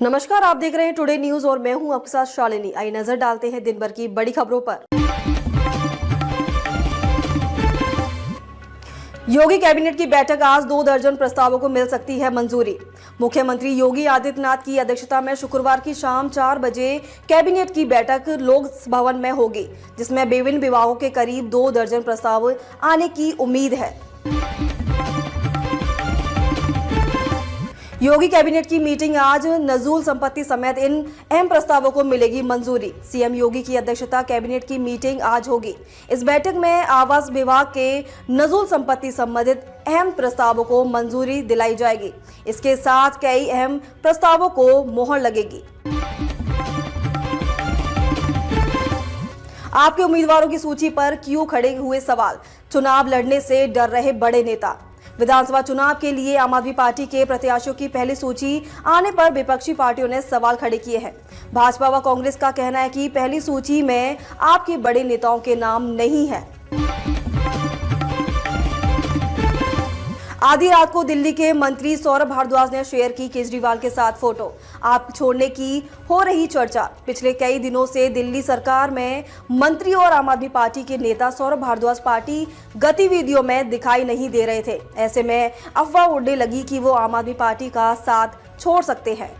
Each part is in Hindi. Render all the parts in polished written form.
नमस्कार, आप देख रहे हैं टुडे न्यूज और मैं हूं आपके साथ शालिनी। आइए नजर डालते हैं दिन भर की बड़ी खबरों पर। योगी कैबिनेट की बैठक, आज 2 दर्जन प्रस्तावों को मिल सकती है मंजूरी। मुख्यमंत्री योगी आदित्यनाथ की अध्यक्षता में शुक्रवार की शाम 4 बजे कैबिनेट की बैठक लोक भवन में होगी, जिसमें विभिन्न विभागों के करीब 2 दर्जन प्रस्ताव आने की उम्मीद है। योगी कैबिनेट की मीटिंग आज नजूल संपत्ति समेत इन अहम प्रस्तावों को मिलेगी मंजूरी। सीएम योगी की अध्यक्षता कैबिनेट की मीटिंग आज होगी। इस बैठक में आवास विभाग के नजूल संपत्ति संबंधित अहम प्रस्तावों को मंजूरी दिलाई जाएगी। इसके साथ कई अहम प्रस्तावों को मोहर लगेगी। आपके उम्मीदवारों की सूची पर क्यों खड़े हुए सवाल, चुनाव लड़ने से डर रहे बड़े नेता। विधानसभा चुनाव के लिए आम आदमी पार्टी के प्रत्याशियों की पहली सूची आने पर विपक्षी पार्टियों ने सवाल खड़े किए हैं। भाजपा व कांग्रेस का कहना है कि पहली सूची में आपके बड़े नेताओं के नाम नहीं है। आधी रात को दिल्ली के मंत्री सौरभ भारद्वाज ने शेयर की केजरीवाल के साथ फोटो। आप छोड़ने की हो रही चर्चा। पिछले कई दिनों से दिल्ली सरकार में मंत्री और आम आदमी पार्टी के नेता सौरभ भारद्वाज पार्टी गतिविधियों में दिखाई नहीं दे रहे थे। ऐसे में अफवाह उड़ने लगी कि वो आम आदमी पार्टी का साथ छोड़ सकते हैं।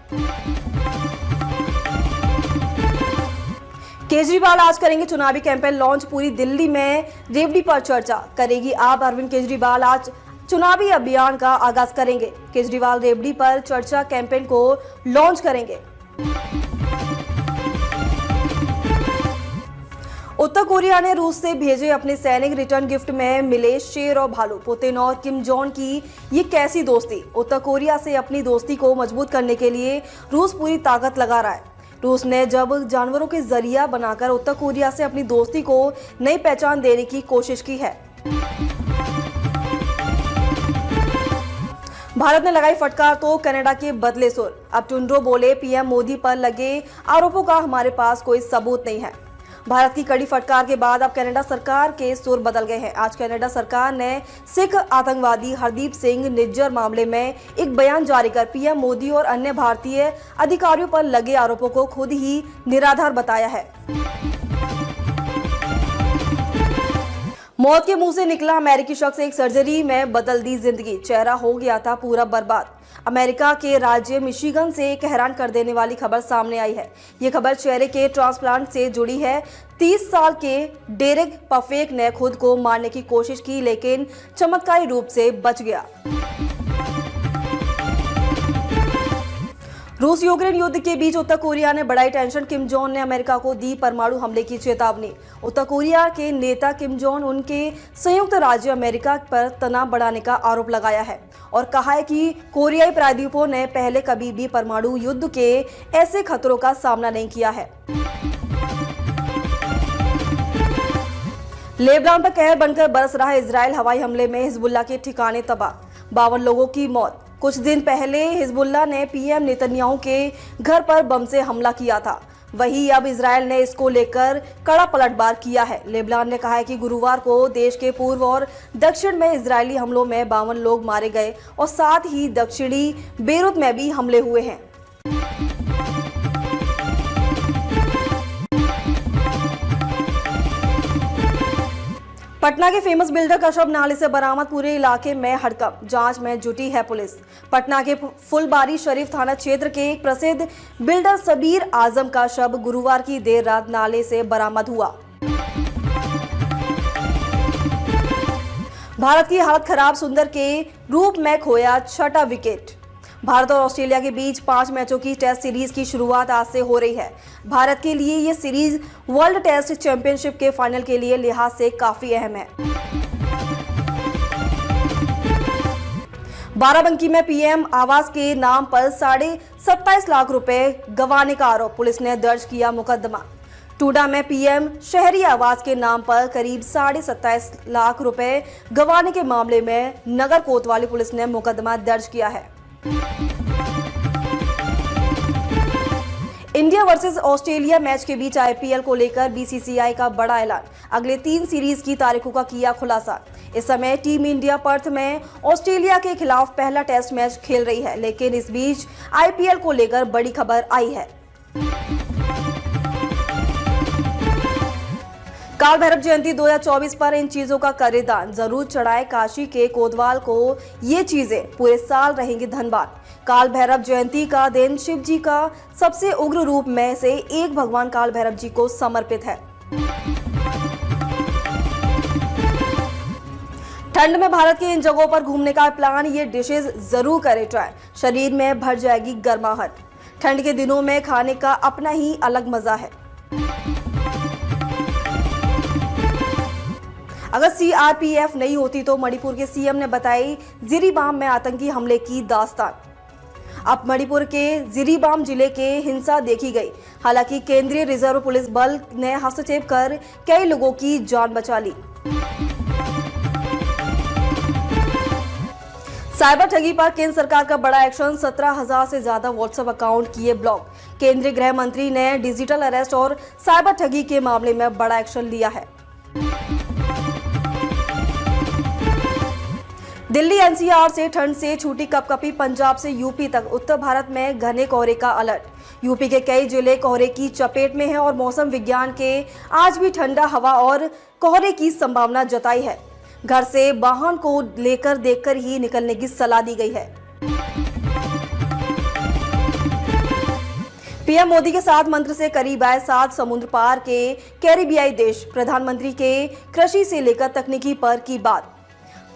केजरीवाल आज करेंगे चुनावी कैंपेन लॉन्च। पूरी दिल्ली में रेवड़ी पर चर्चा करेगी। आप अरविंद केजरीवाल आज चुनावी अभियान का आगाज करेंगे। केजरीवाल रेवड़ी पर चर्चा कैंपेन को लॉन्च करेंगे। उत्तर कोरिया ने रूस से भेजे अपने सैनिक रिटर्न गिफ्ट में मिले शेर और भालू। पुतिन और किम जोंग की ये कैसी दोस्ती। उत्तर कोरिया से अपनी दोस्ती को मजबूत करने के लिए रूस पूरी ताकत लगा रहा है। रूस ने जब जानवरों के जरिया बनाकर उत्तर कोरिया से अपनी दोस्ती को नई पहचान देने की कोशिश की है। भारत ने लगाई फटकार तो कनाडा के बदले सुर। अब ट्रूडो बोले, पीएम मोदी पर लगे आरोपों का हमारे पास कोई सबूत नहीं है। भारत की कड़ी फटकार के बाद अब कनाडा सरकार के सुर बदल गए हैं। आज कनाडा सरकार ने सिख आतंकवादी हरदीप सिंह निज्जर मामले में एक बयान जारी कर पीएम मोदी और अन्य भारतीय अधिकारियों पर लगे आरोपों को खुद ही निराधार बताया है। मौत के मुंह से निकला अमेरिकी शख्स, एक सर्जरी में बदल दी जिंदगी। चेहरा हो गया था पूरा बर्बाद। अमेरिका के राज्य मिशिगन से एक हैरान कर देने वाली खबर सामने आई है। ये खबर चेहरे के ट्रांसप्लांट से जुड़ी है। 30 साल के डेरेक पफेक ने खुद को मारने की कोशिश की, लेकिन चमत्कारी रूप से बच गया। रूस यूक्रेन युद्ध के बीच उत्तर कोरिया ने बढ़ाई टेंशन। किम जोंग ने अमेरिका को दी परमाणु हमले की चेतावनी। उत्तर कोरिया के नेता किम जोंग उनके संयुक्त राज्य अमेरिका पर तनाव बढ़ाने का आरोप लगाया है और कहा है कि कोरियाई प्रायद्वीपों ने पहले कभी भी परमाणु युद्ध के ऐसे खतरों का सामना नहीं किया है। लेबनान पर कहर बनकर बरस रहा इजरायल। हवाई हमले में हिजबुल्लाह के ठिकाने तबाह, 52 लोगों की मौत। कुछ दिन पहले हिजबुल्लाह ने पीएम नेतन्याहू के घर पर बम से हमला किया था। वहीं अब इजरायल ने इसको लेकर कड़ा पलटवार किया है। लेबनान ने कहा है कि गुरुवार को देश के पूर्व और दक्षिण में इजरायली हमलों में 52 लोग मारे गए और साथ ही दक्षिणी बेरूत में भी हमले हुए हैं। पटना के फेमस बिल्डर का शव नाले से बरामद। पूरे इलाके में हड़कंप, जांच में जुटी है पुलिस। पटना के फुलबारी शरीफ थाना क्षेत्र के एक प्रसिद्ध बिल्डर सबीर आजम का शव गुरुवार की देर रात नाले से बरामद हुआ। भारत की हालत खराब, सुंदर के रूप में खोया 6वां विकेट। भारत और ऑस्ट्रेलिया के बीच 5 मैचों की टेस्ट सीरीज की शुरुआत आज से हो रही है। भारत के लिए ये सीरीज वर्ल्ड टेस्ट चैंपियनशिप के फाइनल के लिए लिहाज से काफी अहम है। बाराबंकी में पीएम आवास के नाम पर 27.5 लाख रुपए गंवाने का आरोप, पुलिस ने दर्ज किया मुकदमा। टूडा में पीएम शहरी आवास के नाम पर करीब 27.5 लाख रुपए गंवाने के मामले में नगर कोतवाली पुलिस ने मुकदमा दर्ज किया है। इंडिया वर्सेस ऑस्ट्रेलिया मैच के बीच आईपीएल को लेकर बीसीसीआई का बड़ा ऐलान। अगले 3 सीरीज की तारीखों का किया खुलासा। इस समय टीम इंडिया पर्थ में ऑस्ट्रेलिया के खिलाफ पहला टेस्ट मैच खेल रही है, लेकिन इस बीच आईपीएल को लेकर बड़ी खबर आई है। काल भैरव जयंती 2024 पर इन चीजों का करे दान, जरूर चढ़ाए काशी के कोतवाल को ये चीजें, पूरे साल रहेंगे धनबाद। काल भैरव जयंती का दिन शिव जी का सबसे उग्र रूप में से एक भगवान काल भैरव जी को समर्पित है। ठंड में भारत के इन जगहों पर घूमने का प्लान, ये डिशेज जरूर करें ट्राई, शरीर में भर जाएगी गर्माहट। ठंड के दिनों में खाने का अपना ही अलग मजा है। अगर सीआरपीएफ नहीं होती तो मणिपुर के सीएम ने बताई जिरीबाम में आतंकी हमले की दास्तान। अब मणिपुर के जिरीबाम जिले के हिंसा देखी गई, हालांकि केंद्रीय रिजर्व पुलिस बल ने हस्तक्षेप कर कई लोगों की जान बचा ली। साइबर ठगी पर केंद्र सरकार का बड़ा एक्शन, 17,000 से ज्यादा व्हाट्सएप अकाउंट किए ब्लॉक। केंद्रीय गृह मंत्री ने डिजिटल अरेस्ट और साइबर ठगी के मामले में बड़ा एक्शन लिया है। दिल्ली एनसीआर से ठंड से छूटी कपकपी, पंजाब से यूपी तक उत्तर भारत में घने कोहरे का अलर्ट। यूपी के कई जिले कोहरे की चपेट में हैं और मौसम विज्ञान के आज भी ठंडा हवा और कोहरे की संभावना जताई है। घर से वाहन को लेकर देखकर ही निकलने की सलाह दी गई है। पीएम मोदी के 7 मंत्र से करीब आए 7 समुद्र पार के कैरिबियाई देश। प्रधानमंत्री के कृषि से लेकर तकनीकी पर की बात।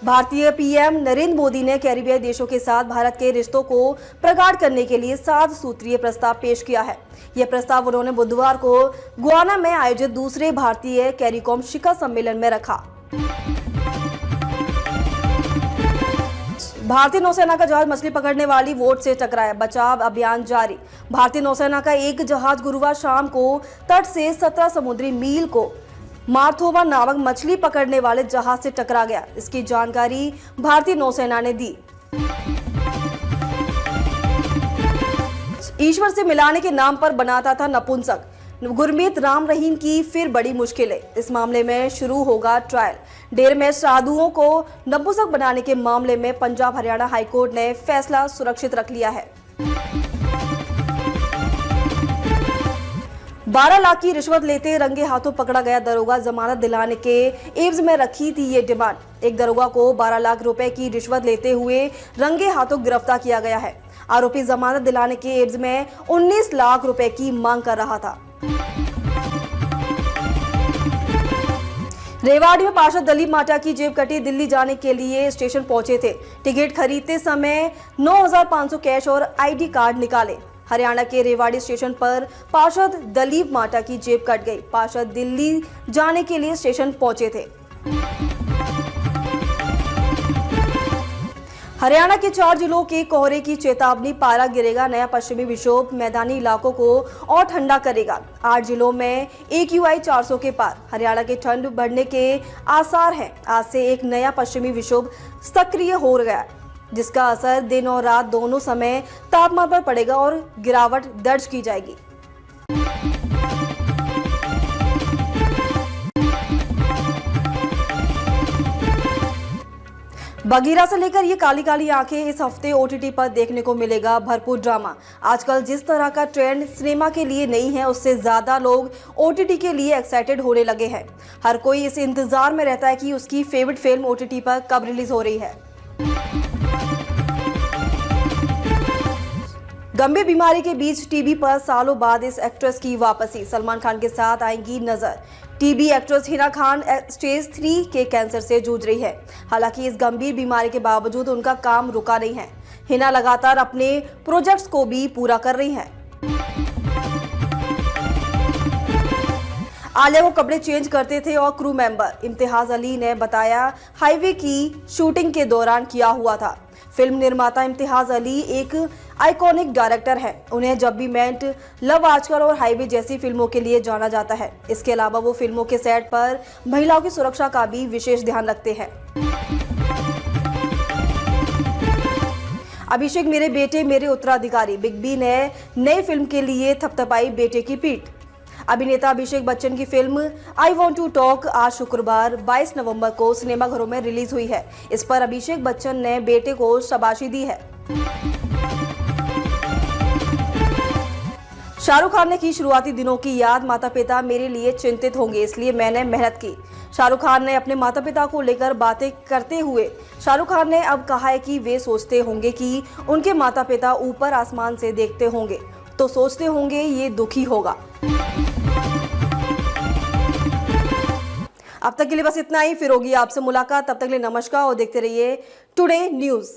भारतीय पीएम नरेंद्र मोदी ने कैरिबियाई देशों के साथ भारत के रिश्तों को प्रगाढ़ करने के लिए 7 सूत्रीय प्रस्ताव पेश किया है। यह प्रस्ताव उन्होंने बुधवार को गुआना में आयोजित दूसरे भारतीय कैरिकॉम शिखर सम्मेलन में रखा। भारतीय नौसेना का जहाज मछली पकड़ने वाली बोट से टकराया, बचाव अभियान जारी। भारतीय नौसेना का एक जहाज गुरुवार शाम को तट से 17 समुद्री मील को मार्थोवा नामक मछली पकड़ने वाले जहाज से टकरा गया। इसकी जानकारी भारतीय नौसेना ने दी। ईश्वर से मिलाने के नाम पर बनाता था नपुंसक, गुरमीत राम रहीम की फिर बड़ी मुश्किलें। इस मामले में शुरू होगा ट्रायल। डेर में साधुओं को नपुंसक बनाने के मामले में पंजाब हरियाणा हाईकोर्ट ने फैसला सुरक्षित रख लिया है। 12 लाख की रिश्वत लेते रंगे हाथों पकड़ा गया दरोगा, जमानत दिलाने के एवज में रखी थी ये डिमांड। एक दरोगा को 12 लाख रुपए की रिश्वत लेते हुए रंगे हाथों गिरफ्तार किया गया है। आरोपी जमानत दिलाने के एवज में 19 लाख रुपए की मांग कर रहा था। रेवाड़ी में पार्षद दलीप माटा की जेब कटी, दिल्ली जाने के लिए स्टेशन पहुंचे थे। टिकट खरीदते समय 9,500 कैश और आईडी कार्ड निकाले। हरियाणा के रेवाड़ी स्टेशन पर पार्षद दलीप माटा की जेब कट गई। पार्षद दिल्ली जाने के लिए स्टेशन पहुंचे थे। हरियाणा के 4 जिलों के कोहरे की चेतावनी, पारा गिरेगा, नया पश्चिमी विक्षोभ मैदानी इलाकों को और ठंडा करेगा। 8 जिलों में AQI 400 के पार। हरियाणा के ठंड बढ़ने के आसार हैं। आज से एक नया पश्चिमी विक्षोभ सक्रिय हो गया, जिसका असर दिन और रात दोनों समय तापमान पर पड़ेगा और गिरावट दर्ज की जाएगी। बगीरा से लेकर ये काली काली आंखें, इस हफ्ते OTT पर देखने को मिलेगा भरपूर ड्रामा। आजकल जिस तरह का ट्रेंड सिनेमा के लिए नहीं है, उससे ज्यादा लोग OTT के लिए एक्साइटेड होने लगे हैं। हर कोई इस इंतजार में रहता है कि उसकी फेवरेट फिल्म OTT पर कब रिलीज हो रही है। गंभीर बीमारी के बीच टीबी पर सालों बाद इस एक्ट्रेस की वापसी। सलमान खान के साथ आएंगी नजर। TB actress Hina Khan stage 3 के कैंसर से जूझ रही है। हालांकि इस गंभीर बीमारी के बावजूद उनका काम रुका नहीं है। हिना लगातार अपने प्रोजेक्ट्स को भी पूरा कर रही हैं। आलिया को कपड़े चेंज करते थे और क्रू मेंबर। इम्तियाज अली ने बताया हाईवे की शूटिंग के दौरान किया हुआ था। फिल्म निर्माता इम्तियाज अली एक आइकॉनिक डायरेक्टर है। उन्हें जब भी मेंट, लव आजकल और हाईवे जैसी फिल्मों के लिए जाना जाता है। इसके अलावा वो फिल्मों के सेट पर महिलाओं की सुरक्षा का भी विशेष ध्यान रखते हैं। अभिषेक मेरे बेटे मेरे उत्तराधिकारी। बिग बी ने नई फिल्म के लिए थपथपाई बेटे की पीठ। अभिनेता अभिषेक बच्चन की film I want to talk आज शुक्रवार 22 नवंबर को सिनेमाघरों में रिलीज हुई है। इस पर अभिषेक बच्चन ने बेटे को शाबाशी दी है। शाहरुख खान ने की शुरुआती दिनों की याद। माता पिता मेरे लिए चिंतित होंगे, इसलिए मैंने मेहनत की। शाहरुख खान ने अपने माता पिता को लेकर बातें करते हुए शाहरुख खान ने अब कहा है कि वे सोचते होंगे कि उनके माता पिता ऊपर आसमान से देखते होंगे तो सोचते होंगे ये दुखी होगा। अब तक के लिए बस इतना ही। फिर होगी आपसे मुलाकात। तब तक के लिए नमस्कार और देखते रहिए टुडे न्यूज।